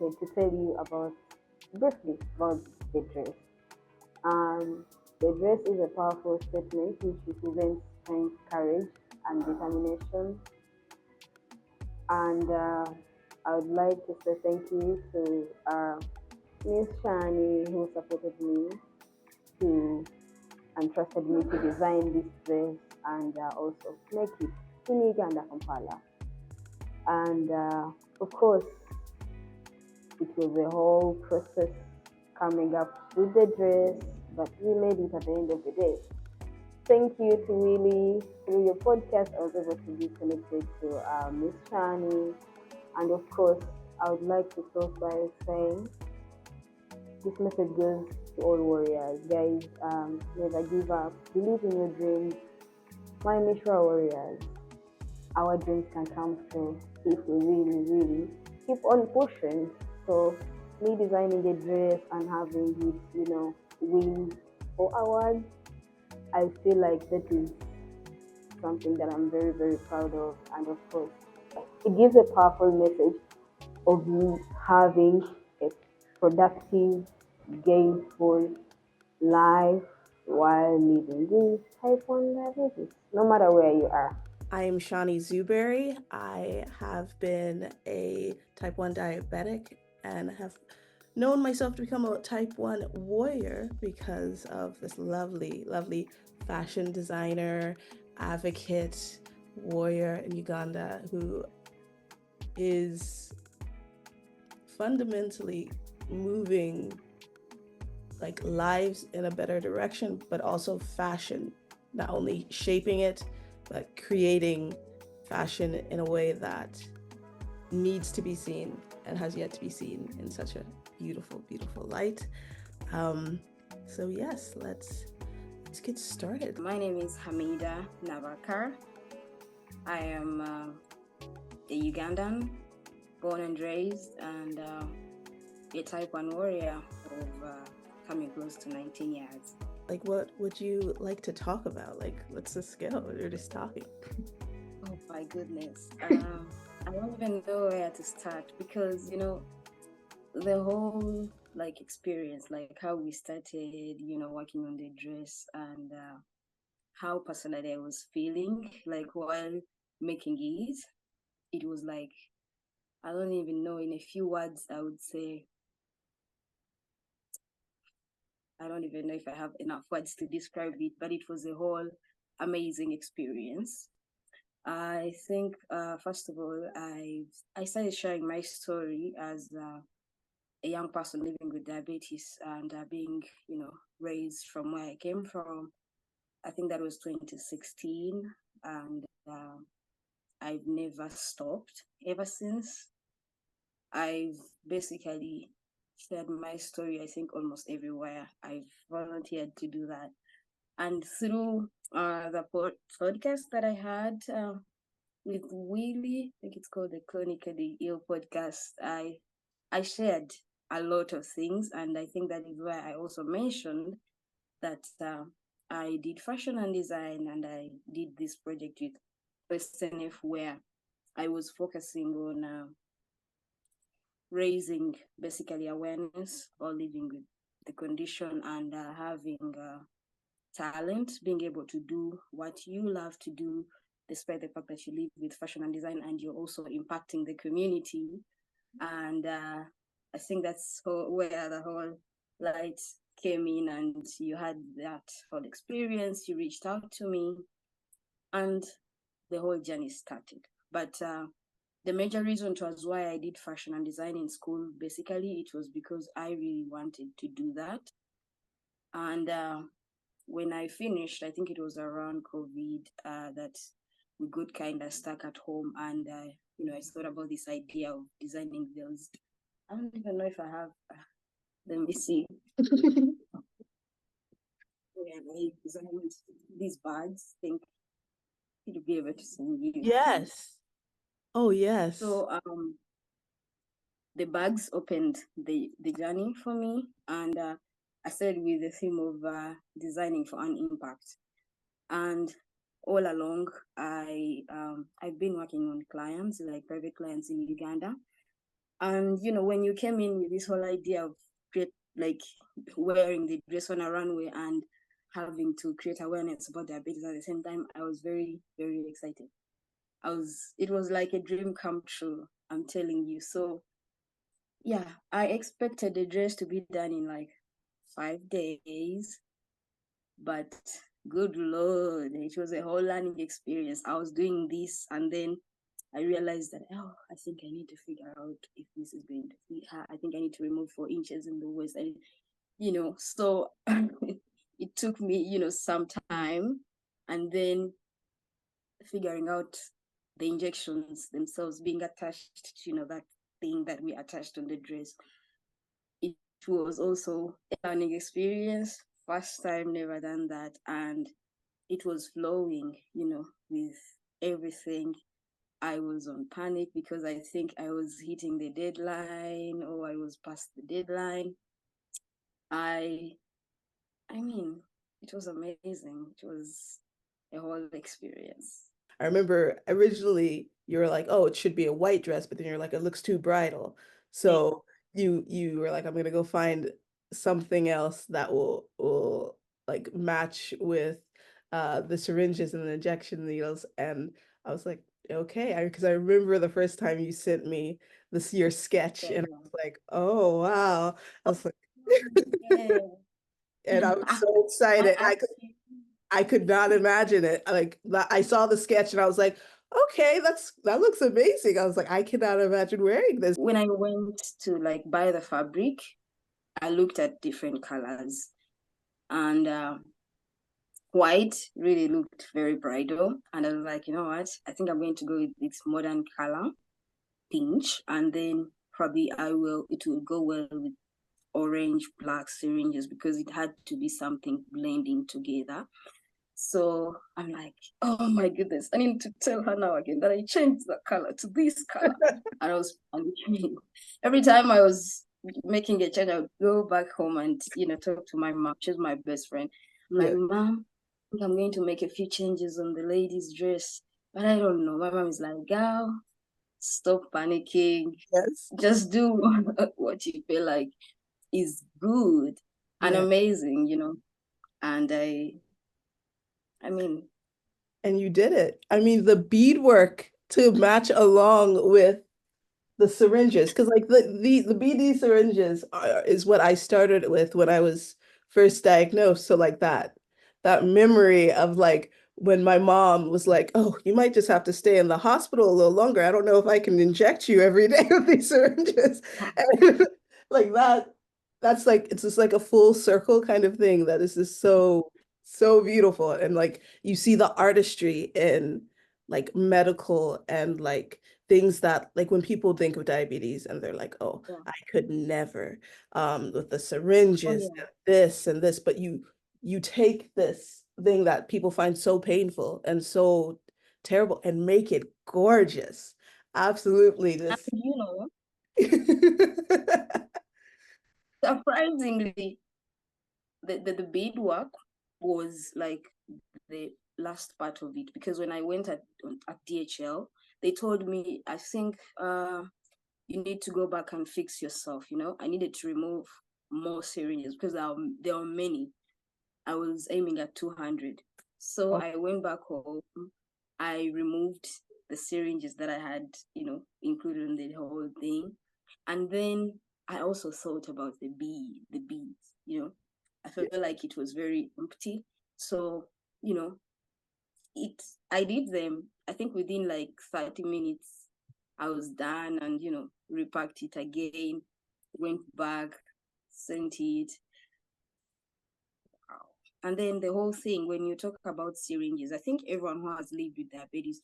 excited to tell you briefly about the dress. The dress is a powerful statement which represents strength, courage, and determination. And I would like to say thank you to Miss Shani, who supported me to and trusted me to design this dress and also make it in Uganda, Kampala. And of course, it was a whole process coming up with the dress, but we made it at the end of the day. Thank you to Willie. Through your podcast, I was able to be connected to Miss Shani. And of course, I would like to close by saying this message goes to all warriors. Guys, never give up. Believe in your dreams. My Mishra warriors, our dreams can come true if we really, really keep on pushing. So, me designing a dress and having it, win or awards, I feel like that is something that I'm very, very proud of. And of course, it gives a powerful message of me having a productive, gainful life while living with type 1 diabetes, no matter where you are. I am Shani Zuberi. I have been a type 1 diabetic and have known myself to become a type 1 warrior because of this lovely, lovely fashion designer, advocate, warrior in Uganda who is fundamentally moving like lives in a better direction, but also fashion, not only shaping it, but creating fashion in a way that needs to be seen and has yet to be seen in such a beautiful, beautiful light. So yes, let's get started. My name is Hamidah Nabakka. I am a Ugandan, born and raised, and a type 1 warrior of coming close to 19 years. Like, what would you like to talk about? Like, let's just go. We're just talking. Oh my goodness. I don't even know where to start because, the whole experience, how we started, working on the dress and how personally I was feeling while making it. It was I don't even know, in a few words, I would say, I don't even know if I have enough words to describe it, but it was a whole amazing experience. I think, first of all, I started sharing my story as a young person living with diabetes and being, raised from where I came from. I think that was 2016, and I've never stopped ever since. I've basically shared my story, I think, almost everywhere. I've volunteered to do that. And through the podcast that I had with Willie, I think it's called the ChronicallyWillPodcast, I shared a lot of things. And I think that is where I also mentioned that I did fashion and design, and I did this project with SNF where I was focusing on raising basically awareness or living with the condition and having talent, being able to do what you love to do, despite the fact that you live with fashion and design and you're also impacting the community. And I think that's where the whole light came in, and you had that whole experience. You reached out to me, and the whole journey started. But the major reason was why I did fashion and design in school. Basically, it was because I really wanted to do that. And when I finished, I think it was around COVID that we got kind of stuck at home, and I thought about this idea of designing those. I don't even know if I have. Let me see. I designed these bags. I think you'll be able to see you. Yes. Oh yes. So the bags opened the journey for me, and I started with the theme of designing for an impact. And all along, I've been working on clients, like private clients in Uganda. And when you came in with this whole idea of wearing the dress on a runway and having to create awareness about diabetes at the same time, I was very, very excited. It was like a dream come true, I'm telling you. So yeah, I expected the dress to be done in like 5 days, but good Lord, it was a whole learning experience. I was doing this, and then I realized that, I think I need to figure out if this is going to fit her. I think I need to remove 4 inches in the waist. So it took me, some time, and then figuring out the injections themselves being attached to, that thing that we attached on the dress. It was also a learning experience. First time, never done that. And it was flowing, with everything. I was on panic because I think I was hitting the deadline, or I was past the deadline. I mean, it was amazing. It was a whole experience. I remember originally you were like, oh, it should be a white dress, but then you're like, it looks too bridal. So you were like, I'm gonna go find something else that will like match with the syringes and the injection needles. And I was like, okay, because I remember the first time you sent me your sketch, and I was like, oh wow. I was like, Yeah. and I was so excited. I could not imagine it. Like I saw the sketch and I was like, okay, that looks amazing. I was like, I cannot imagine wearing this. When I went to buy the fabric, I looked at different colors, and white really looked very bridal. And I was like, you know what? I think I'm going to go with this modern color, pinch, and then probably it will go well with orange, black syringes, because it had to be something blending together. So I'm like, oh my goodness, I need to tell her now again that I changed the color to this color. And I was panicking. Every time I was making a change, I would go back home and, talk to my mom. She's my best friend. I'm like, Mom, I think I'm going to make a few changes on the lady's dress, but I don't know. My mom is like, girl, stop panicking. Yes. Just do what you feel like is good and amazing, And and you did it. I mean, the beadwork to match along with the syringes, because like the BD syringes is what I started with when I was first diagnosed. So like that memory of like when my mom was like, oh, you might just have to stay in the hospital a little longer. I don't know if I can inject you every day with these syringes. And like that's like it's just like a full circle kind of thing that is just so beautiful. And like you see the artistry in like medical and like things that like when people think of diabetes and they're like, oh, I could never with the syringes and this, but you take this thing that people find so painful and so terrible and make it gorgeous. Absolutely. This surprisingly, the beadwork was like the last part of it, because when I went at DHL, they told me, I think you need to go back and fix yourself. I needed to remove more syringes because there are many. I was aiming at 200. So I went back home. I removed the syringes that I had, included in the whole thing. And then I also thought about the beads, I felt like it was very empty. So, I did them, I think within like 30 minutes, I was done, and, repacked it again, went back, sent it. Wow. And then the whole thing, when you talk about syringes, I think everyone who has lived with diabetes,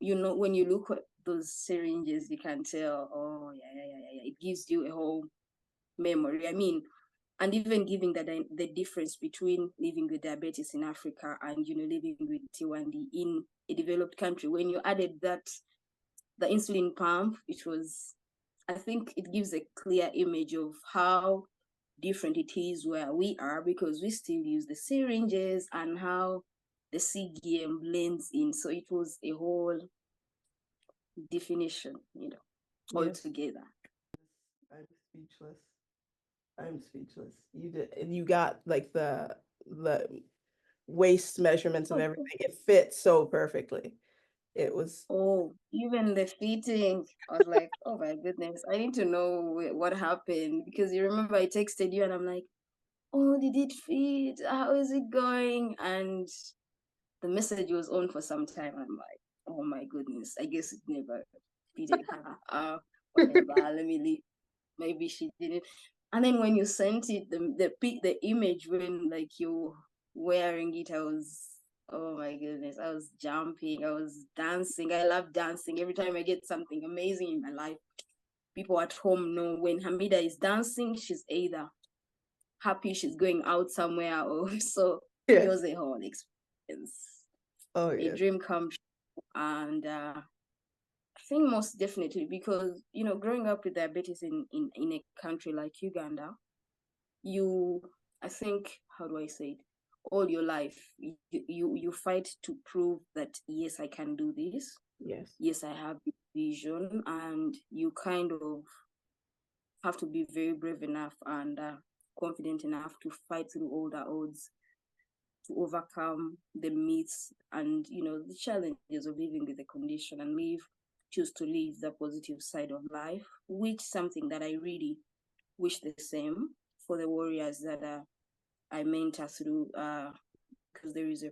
when you look at those syringes, you can tell, oh, yeah. It gives you a whole memory. I mean, and even giving the difference between living with diabetes in Africa and, living with T1D in a developed country. When you added the insulin pump, I think it gives a clear image of how different it is where we are, because we still use the syringes, and how the CGM blends in. So it was a whole definition, altogether. speechless. I'm speechless. You did, and you got like the waist measurements of everything. It fit so perfectly. It was Oh, even the fitting, I was like, oh my goodness, I need to know what happened, because you remember I texted you and I'm like, oh, did it fit? How is it going? And the message was on for some time. I'm like, oh my goodness, I guess it never fitted her. Whatever, let me leave. Maybe she didn't. And then when you sent it, the image when like you wearing it, I was, oh my goodness, I was jumping, I was dancing. I love dancing. Every time I get something amazing in my life, people at home know when Hamidah is dancing, she's either happy she's going out somewhere, or so it yes. was a whole experience, Oh a yes. dream come true. And I think most definitely because growing up with diabetes in a country like Uganda, you I think, how do I say it, all your life you fight to prove that yes, I can do this, Yes. yes, I have vision, and you kind of have to be very brave enough and confident enough to fight through all the odds, to overcome the myths and the challenges of living with the condition, and choose to live the positive side of life, which something that I really wish the same for the warriors that I mentor through, because there is a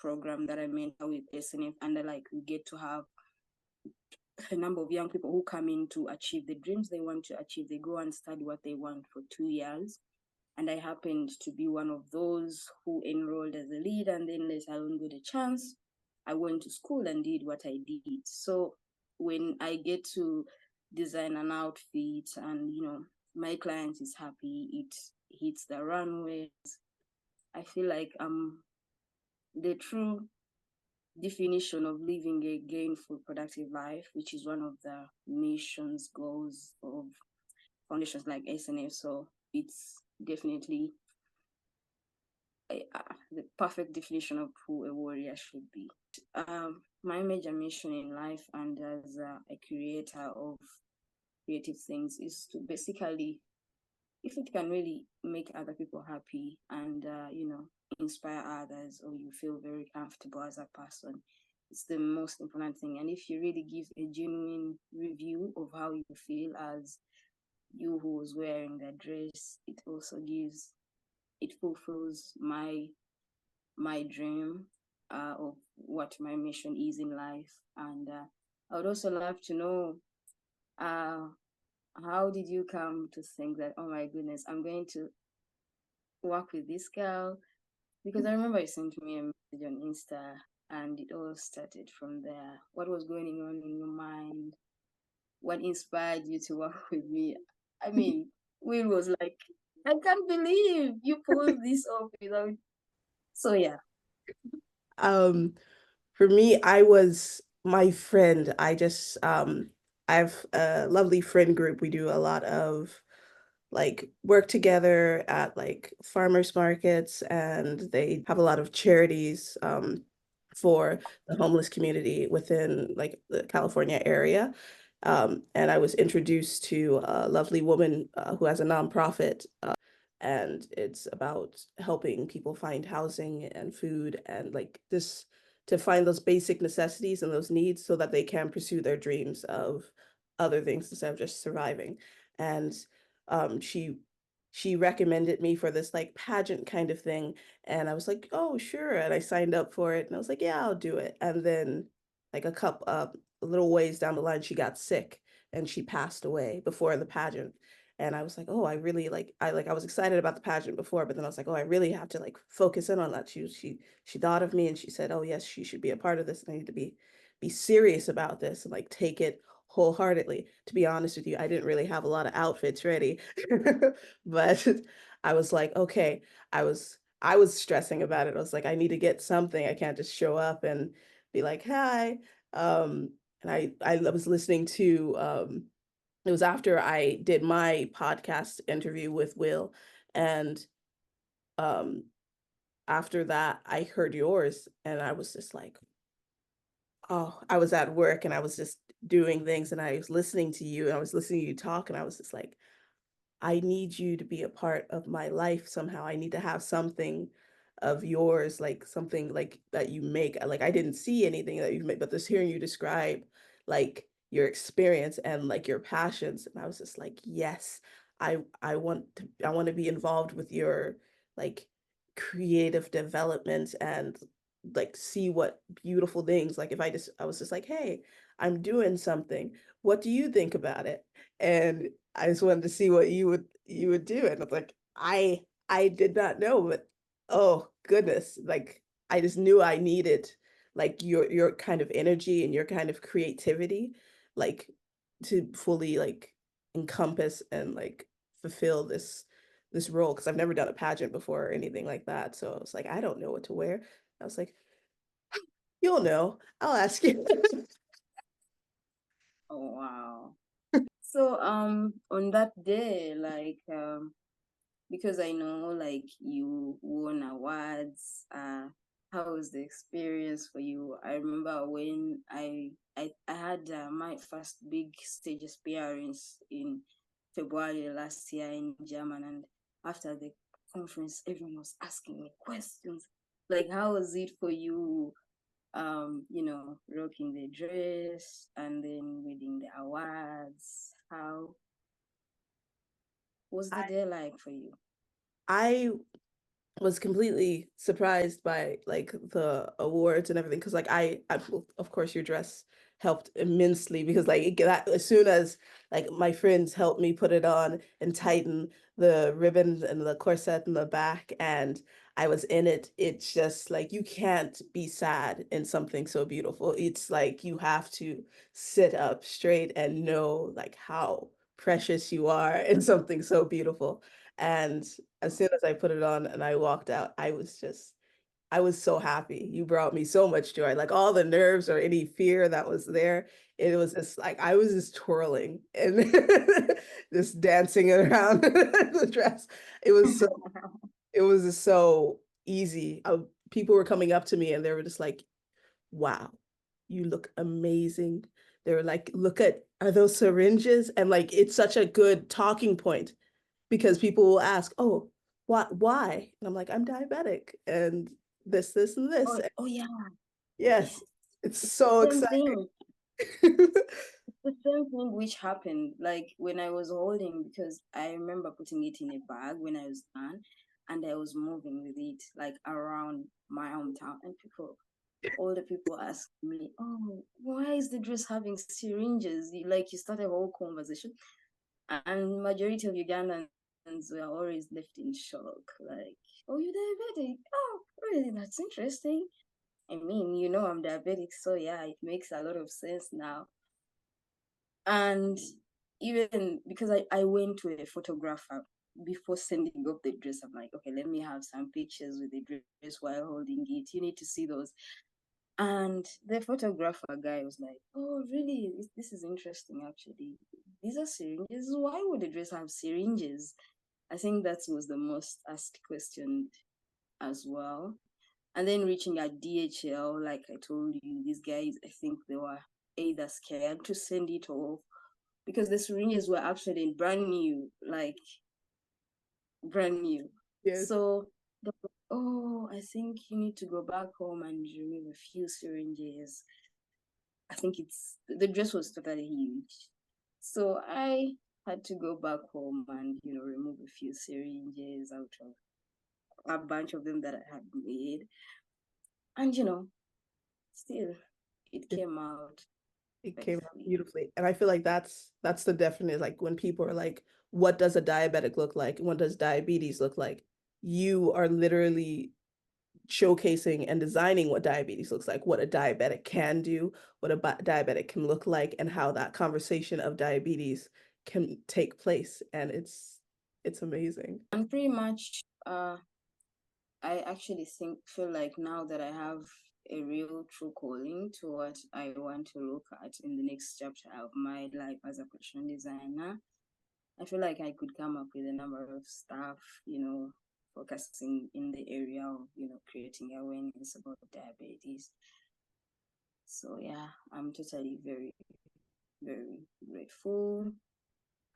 program that I mentor with SNF, and we get to have a number of young people who come in to achieve the dreams they want to achieve. They go and study what they want for 2 years. And I happened to be one of those who enrolled as a lead, and then later on got a chance. I went to school and did what I did. So when I get to design an outfit and my client is happy, it hits the runway, I feel like I'm the true definition of living a gainful, productive life, which is one of the mission's goals of foundations like SNF. So it's definitely the perfect definition of who a warrior should be. My major mission in life and as a creator of creative things is to basically, if it can really make other people happy and inspire others, or you feel very comfortable as a person, it's the most important thing. And if you really give a genuine review of how you feel as you who was wearing that dress, it fulfills my dream of what my mission is in life. And I would also love to know, how did you come to think that, oh my goodness, I'm going to work with this girl? Because I remember you sent me a message on Insta, and it all started from there. What was going on in your mind? What inspired you to work with me? I mean, Will was like, I can't believe you pulled this off without. So yeah. For me, I was my friend. I have a lovely friend group. We do a lot of like work together at like farmers markets, and they have a lot of charities for the homeless community within like the California area. And I was introduced to a lovely woman who has a nonprofit, and it's about helping people find housing and food and like this, to find those basic necessities and those needs so that they can pursue their dreams of other things instead of just surviving. And she recommended me for this like pageant kind of thing, and I was like, oh sure, and I signed up for it, and I was like, yeah, I'll do it. And then like a little ways down the line, she got sick and she passed away before the pageant. And I was like, oh, I was excited about the pageant before, but then I was like, oh, I really have to like focus in on that. She thought of me and she said, oh yes, she should be a part of this, and I need to be serious about this and like take it wholeheartedly. To be honest with you, I didn't really have a lot of outfits ready, but I was like, okay, I was stressing about it. I was like, I need to get something. I can't just show up and be like, hi. And I was listening to it was after I did my podcast interview with Will, and um after that I heard yours, and I was just like, oh, I was at work and I was just doing things, and I was listening to you, and I was listening to you talk, and I was just like, I need you to be a part of my life somehow. I need to have something of yours, like something like that you make. Like I didn't see anything that you make, but just hearing you describe like your experience and like your passions, and I was just like, yes, I want to be involved with your like creative development and like see what beautiful things, like if I was just like, hey, I'm doing something, what do you think about it? And I just wanted to see what you would do. And I was like, I did not know, but oh goodness, like I just knew I needed like your kind of energy and your kind of creativity, like to fully like encompass and like fulfill this role, because I've never done a pageant before or anything like that. So I was like, I don't know what to wear. I was like, you'll know. I'll ask you. Oh wow. So on that day, like because I know like you won awards, how was the experience for you? I remember when I had my first big stage experience in February last year in German, and after the conference everyone was asking me questions like how was it for you, rocking the dress and then winning the awards. How was the I day like for you? I was completely surprised by like the awards and everything, because like I of course your dress helped immensely, because like that, as soon as like my friends helped me put it on and tighten the ribbon and the corset in the back, and I was in it, it's just like you can't be sad in something so beautiful. It's like you have to sit up straight and know like how precious you are in something so beautiful. And as soon as I put it on and I walked out, I was so happy. You brought me so much joy. Like all the nerves or any fear that was there, it was just like I was just twirling and just dancing around the dress. It was so it was just so easy. People were coming up to me and they were just like, "Wow, you look amazing." They were like, "Look at, are those syringes?" And like it's such a good talking point, because people will ask, "Oh, why?" And I'm like, "I'm diabetic, and this, and this." Oh yeah, Yes, yes. it's It's the so same exciting. thing. It's the same thing which happened like when I was holding, because I remember putting it in a bag when I was done and I was moving with it like around my hometown, and all the people asked me, "Oh, why is the dress having syringes?" Like you start a whole conversation, and majority of Ugandans were always left in shock. Like, "Oh, you're diabetic? Oh, really? That's interesting." I mean, I'm diabetic, so yeah, it makes a lot of sense now. And even because I went to a photographer before sending up the dress, I'm like, okay, let me have some pictures with the dress while holding it. You need to see those. And the photographer guy was like, "Oh, really? This is interesting, actually. These are syringes. Why would the dress have syringes?" I think that was the most asked question as well. And then reaching at DHL, like I told you, these guys, I think they were either scared to send it off because the syringes were actually brand new, like brand new. Yes, So, oh, I think you need to go back home and remove a few syringes. I think the dress was totally huge. So I had to go back home and, remove a few syringes out of a bunch of them that I had made. And, still, it it, came out it came out perfectly. beautifully, and I feel like that's the definite, like when people are like, "What does a diabetic look like? What does diabetes look like?" You are literally showcasing and designing what diabetes looks like, what a diabetic can do, what a diabetic can look like, and how that conversation of diabetes can take place. And it's amazing. And pretty much, I actually feel like now that I have a real true calling to what I want to look at in the next chapter of my life as a fashion designer, I feel like I could come up with a number of stuff, focusing in the area of, creating awareness about diabetes. So yeah, I'm totally very, very grateful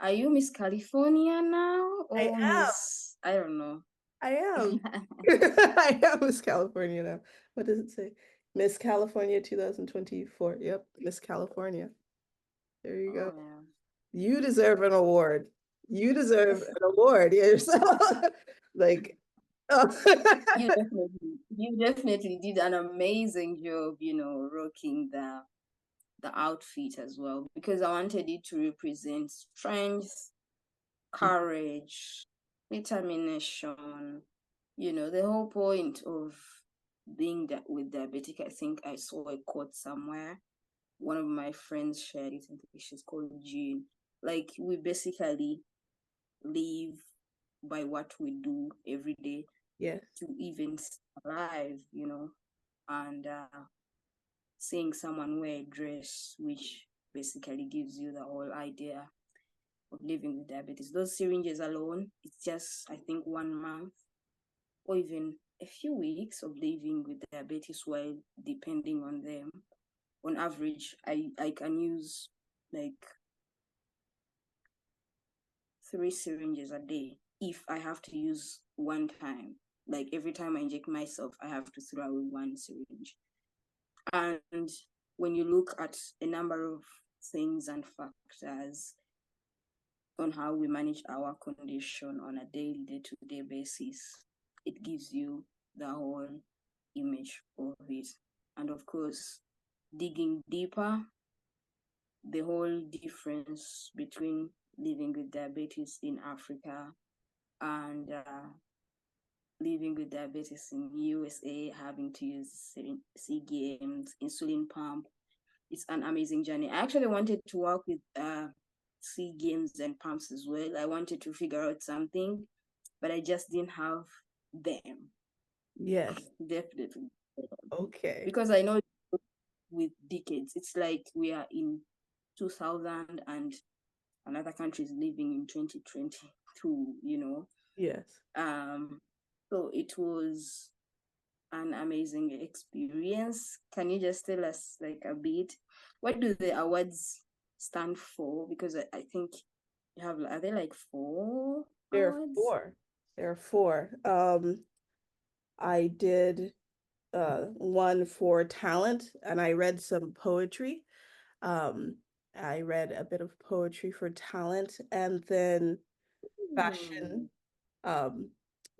Are you Miss California now I or am. Miss? I don't know. I am. I am Miss California now. What does it say? Miss California 2024. Yep, Miss California. There you go. Oh yeah. You deserve an award. You deserve an award yourself. Like, oh. You definitely did an amazing job, rocking the outfit as well, because I wanted it to represent strength, courage, determination. The whole point of being that with diabetic, I think I saw a quote somewhere. One of my friends shared it. I think she's called Jean. Like, we basically live by what we do every day Yes. to even alive, and seeing someone wear a dress, which basically gives you the whole idea of living with diabetes. Those syringes alone, it's just, I think, 1 month or even a few weeks of living with diabetes, while depending on them, on average, I can use like 3 syringes a day if I have to use one time. Like, every time I inject myself, I have to throw away 1 syringe. And when you look at a number of things and factors on how we manage our condition on a daily, day-to-day basis, it gives you the whole image of it. And of course, digging deeper, the whole difference between living with diabetes in Africa and living with diabetes in USA, having to use CGMs, insulin pump. It's an amazing journey. I actually wanted to work with CGMs and pumps as well. I wanted to figure out something, but I just didn't have them. Yes. Definitely. Okay. Because I know with decades, it's like we are in 2000 and another country is living in 2022, Yes. So it was an amazing experience. Can you just tell us like a bit? What do the awards stand for? Because I think you have, are there like 4 There are awards? 4. There are 4. I did one for talent, and I read some poetry. I read a bit of poetry for talent, and then fashion,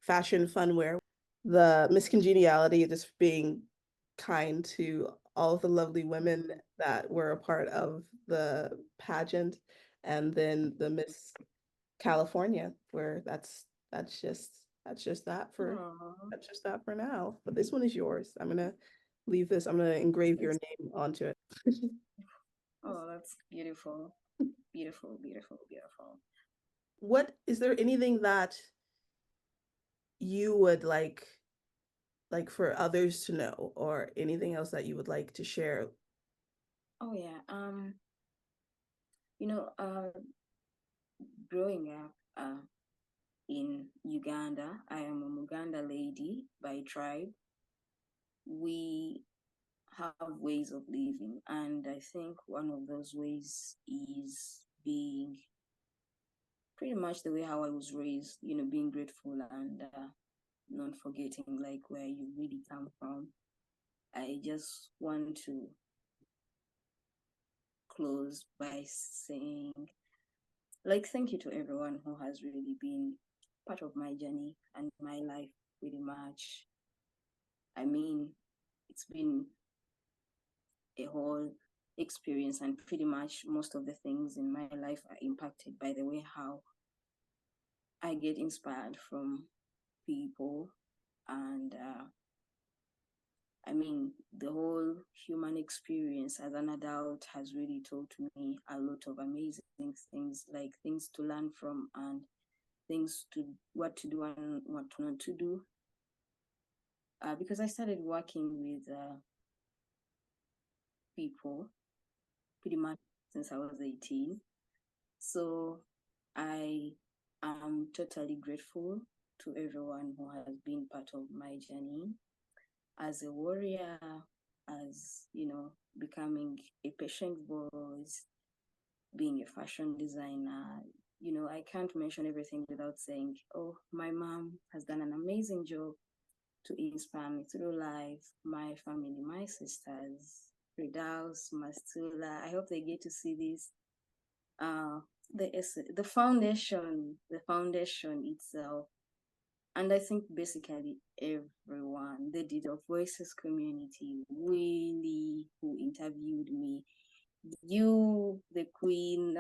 fashion funwear. The Miss Congeniality, just being kind to all of the lovely women that were a part of the pageant, and then the Miss California, where that's just that for that's just that for now. But this one is yours. I'm gonna leave this. I'm gonna engrave your name onto it. Oh, that's beautiful. Beautiful, beautiful, beautiful. What is there anything that you would like for others to know, or anything else that you would like to share? Oh yeah. Growing up in Uganda, I am a Uganda lady by tribe. We have ways of living, and I think one of those ways is being pretty much the way how I was raised, being grateful and not forgetting like where you really come from. I just want to close by saying, like, thank you to everyone who has really been part of my journey and my life pretty much. I mean, it's been a whole experience, and pretty much most of the things in my life are impacted by the way how I get inspired from people. And I mean, the whole human experience as an adult has really taught me a lot of amazing things, like things to learn from and things to what to do and what not to do. Because I started working with people pretty much since I was 18. So I am totally grateful to everyone who has been part of my journey as a warrior, as becoming a patient voice, being a fashion designer, I can't mention everything without saying, oh, my mom has done an amazing job to inspire me through life, my family, my sisters, Fridaus, Mastula. I hope they get to see this. The foundation itself. And I think basically everyone, the Digital Voices community, Willie, who interviewed me, you, the queen,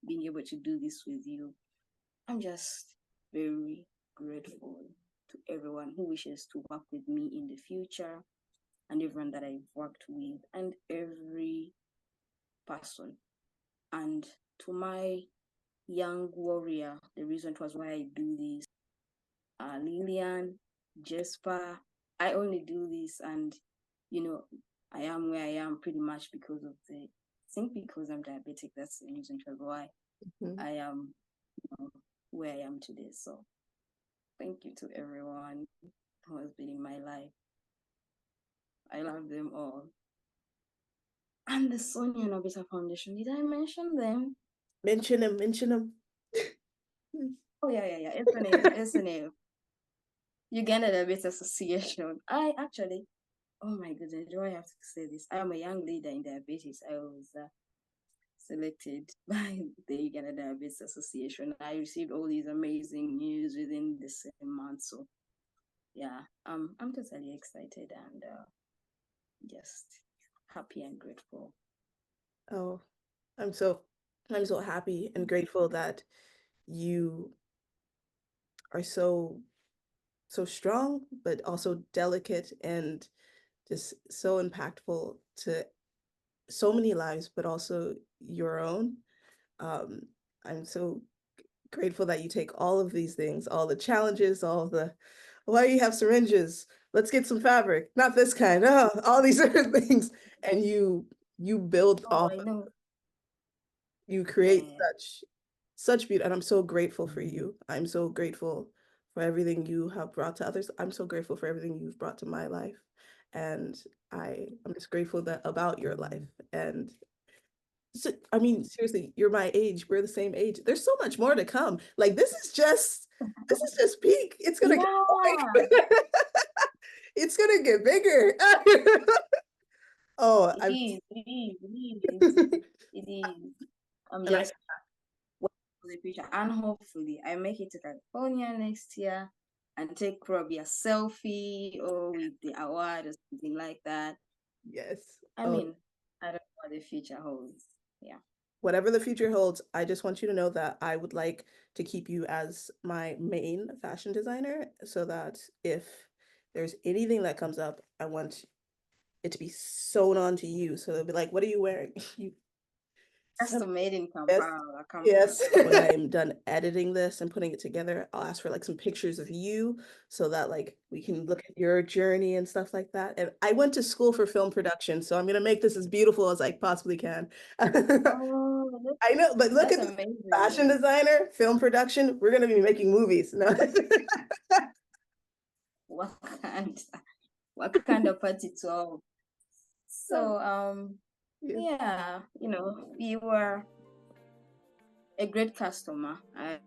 being able to do this with you. I'm just very grateful to everyone who wishes to work with me in the future, and everyone that I've worked with, and every person. And to my young warrior, the reason it was why I do this, Lillian, Jesper, I only do this, and I am where I am pretty much because of because I'm diabetic. That's the reason why I am where I am today. So thank you to everyone who has been in my life. I love them all. And the Sonia Nobita Foundation, did I mention them? Mention them. Oh, yeah. SNA. Uganda Diabetes Association. I actually, oh my goodness, do I have to say this? I am a young leader in diabetes. I was selected by the Uganda Diabetes Association. I received all these amazing news within the same month. So yeah, I'm totally excited and just happy and grateful. Oh, I'm so happy and grateful that you are so strong, but also delicate and just so impactful to so many lives, but also your own. I'm so grateful that you take all of these things, all the challenges, all the, why do you have syringes? Let's get some fabric, not this kind. Oh, all these other things, and you build off. I know. You create such beauty, and I'm so grateful for you. I'm so grateful for everything you have brought to others. I'm so grateful for everything you've brought to my life, and I'm just grateful that about your life. And so, I mean, seriously, you're my age. We're the same age. There's so much more to come. Like this is just peak. It's gonna get it's gonna get bigger. Oh, it is. I'm just for the future, and hopefully I make it to California next year and take probably a selfie or with the award or something like that. Yes. I mean, I don't know what the future holds. Yeah. Whatever the future holds, I just want you to know that I would like to keep you as my main fashion designer so that if there's anything that comes up, I want it to be sewn onto you. So they'll be like, what are you wearing? Custom made in Kampala. Yes. When I'm done editing this and putting it together, I'll ask for like some pictures of you so that like we can look at your journey and stuff like that. And I went to school for film production, so I'm gonna make this as beautiful as I possibly can. Oh, I know, but look at the fashion designer, film production. We're gonna be making movies. No. What kind of party to all? So yeah, you were a great customer. I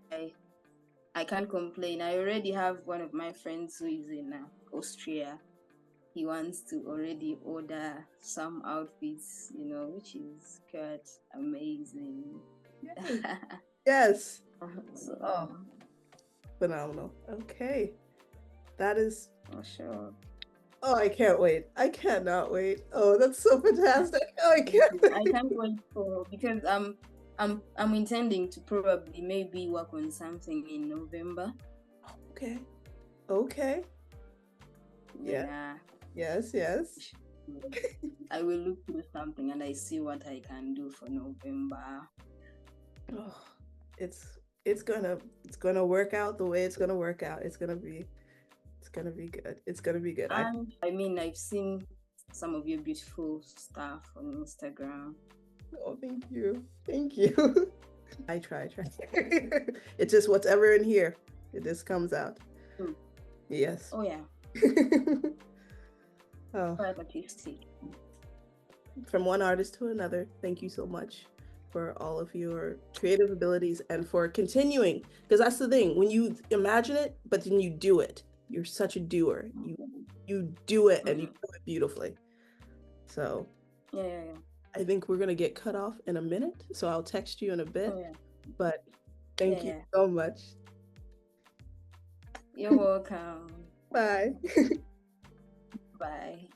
can't complain. I already have one of my friends who is in Austria. He wants to already order some outfits, which is quite amazing. Yes. So, phenomenal. Okay. That is for sure. Oh, I can't wait. I cannot wait. Oh, that's so fantastic. Oh, I can't wait. I can't wait because I'm intending to probably maybe work on something in November. Okay. Yeah. Yes. I will look through something and I see what I can do for November. Oh, it's gonna work out the way it's gonna work out. It's gonna be good. It's gonna be good. I mean, I've seen some of your beautiful stuff on Instagram. Oh, thank you. I try. It's just whatever in here. It just comes out. Yes. Oh yeah. Oh. Quite artistic. From one artist to another. Thank you so much for all of your creative abilities and for continuing, because that's the thing, when you imagine it but then you do it, you're such a doer. You do it and you do it beautifully. So Yeah. I think we're gonna get cut off in a minute, so I'll text you in a bit. But thank you so much. You're welcome. Bye. Bye.